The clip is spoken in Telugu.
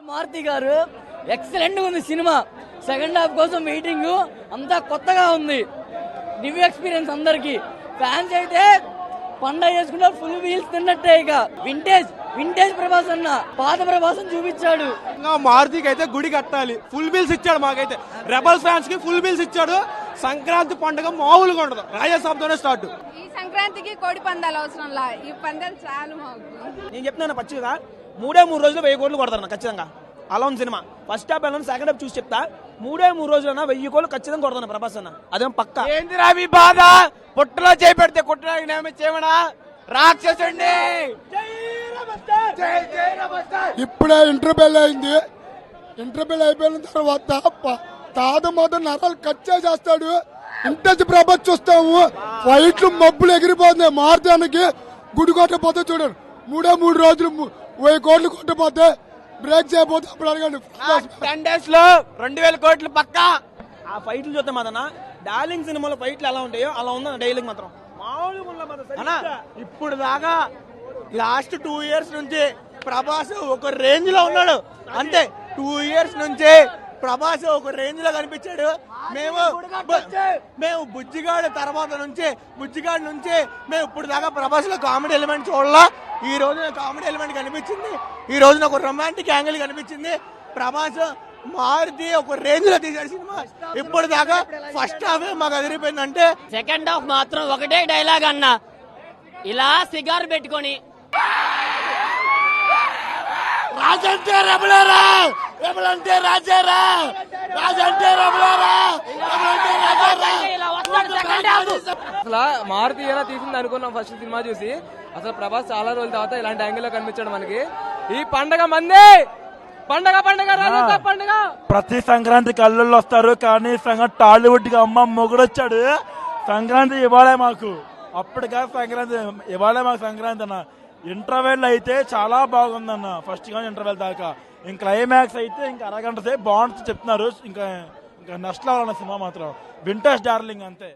మారుతి గారు ఎక్సలెంట్ ఉంది సినిమా. సెకండ్ హాఫ్ కోసం వెయిటింగ్, అంతా కొత్తగా ఉంది. న్యూ ఎక్స్పీరియన్స్ అందరికి. ఫ్యాన్స్ అయితే పండగ చేసుకుంటే ఫుల్ వీల్స్ తిన్నట్టే. ఇక వింటేజ్ ప్రభాస్ అన్న పాత ప్రభాసం చూపించాడు. మారుతికి అయితే గుడి కట్టాలి, ఫుల్ బిల్స్ ఇచ్చాడు. మాకైతే రెబల్ ఫ్యాన్స్ కి ఫుల్ బిల్స్ ఇచ్చాడు. సంక్రాంతి పండుగ మామూలుగా ఉండదు, రాజాసాబ్తోనే స్టార్ట్. ఈ సంక్రాంతికి కోడి పందాలు అవసరంలా, ఈ పందాలు చాలు మాకు. నేను చెప్తున్నాను పచ్చిగా 3 రోజులు 1000 కోట్లు కొడతాను ఖచ్చితంగా. అలా ఉంది సినిమా. ఫస్ట్ హాఫ్ వెళ్ళను, సెకండ్ హాఫ్ చూసి చెప్తా. 3 రోజులన్నా 1000 కోట్లు ఖచ్చితంగా కొడతాను ప్రభాస్ అన్న. అదేం పక్క. ఏందిరా మీ బాధ? పుట్టలో చేపెడితే కుట్టడానికి చేయమనా రాక్షసుండి. ఇప్పుడే ఇంటర్వెల్ అయింది. ఇంటర్వెల్ అయిపోయిన తర్వాత తాత మొదలు నరాలు కట్ చేస్తాడు. ఇంటెన్స్ ప్రభాస్ చూస్తాము. ఫైట్లు మబ్బులు ఎగిరిపోతున్నాయి. మారుతానికి గుడి కొట్టపోతే చూడండి. 3 రోజులు 1000 కోట్లు కొట్టపోతే బ్రేక్ చేయబోతే అప్పుడు అడగండి. 10 days లో 2000 కోట్లు పక్క. ఆ ఫైట్లు చూస్తే మాదన్న డార్లింగ్ సినిమాలో ఫైట్లు ఎలా ఉంటాయో అలా ఉందా డైలింగ్ మాత్రం మామూలుగా. ఇప్పుడు దాకా లాస్ట్ 2 years నుంచి ప్రభాస్ ఒక రేంజ్ లో ఉన్నాడు అంతే. 2 years నుంచి ప్రభాస్ ఒక రేంజ్ లో కనిపించాడు. మేము బుజ్జిగాడు తర్వాత నుంచి మేము ఇప్పుడు దాకా ప్రభాస్ లో కామెడీ ఎలిమెంట్ చూడాలా. ఈ రోజు కామెడీ ఎలిమెంట్ కనిపించింది, ఈ రోజు ఒక రొమాంటిక్ యాంగిల్ కనిపించింది. ప్రభాస్ మారుతి ఒక రేంజ్ లో తీశాడు సినిమా. ఇప్పుడు దాకా ఫస్ట్ హాఫ్ మాకు అదిరిపోయిందంటే, సెకండ్ హాఫ్ మాత్రం ఒకటే డైలాగ్ అన్న, ఇలా సిగార్ పెట్టుకొని రాజంటే రమలారా, రమలంటే రాజారా, రాజంటే రమలారా, రమలంటే రాజారా. అసలు మారుతి ఎలా తీసింది అనుకున్నాం ఫస్ట్ సినిమా చూసి. అసలు ప్రభాస్ చాలా రోజుల తర్వాత ఇలాంటి యాంగిల్ లో కనిపించాడు మనకి. ఈ పండగ మంది పండగ పండగ ప్రతి సంక్రాంతి కల్లుళ్ళు వస్తారు, కానీ టాలీవుడ్ కి అమ్మ మొగుడొచ్చాడు. సంక్రాంతి ఇవ్వాలే మాకు, అప్పటికా సంక్రాంతి ఇవ్వాలే మాకు సంక్రాంతి అన్న. ఇంటర్వెల్ అయితే చాలా బాగుందన్న, ఫస్ట్ కానీ ఇంటర్వెల్ దాకా. ఇంకా క్లైమాక్స్ అయితే ఇంకా అరగంట సేపు బాగుంటుంది చెప్తున్నారు. ఇంకా నెక్స్ట్ లెవెల్ అన్న సినిమా మాత్రం. వింటేజ్ డార్లింగ్ అంతే.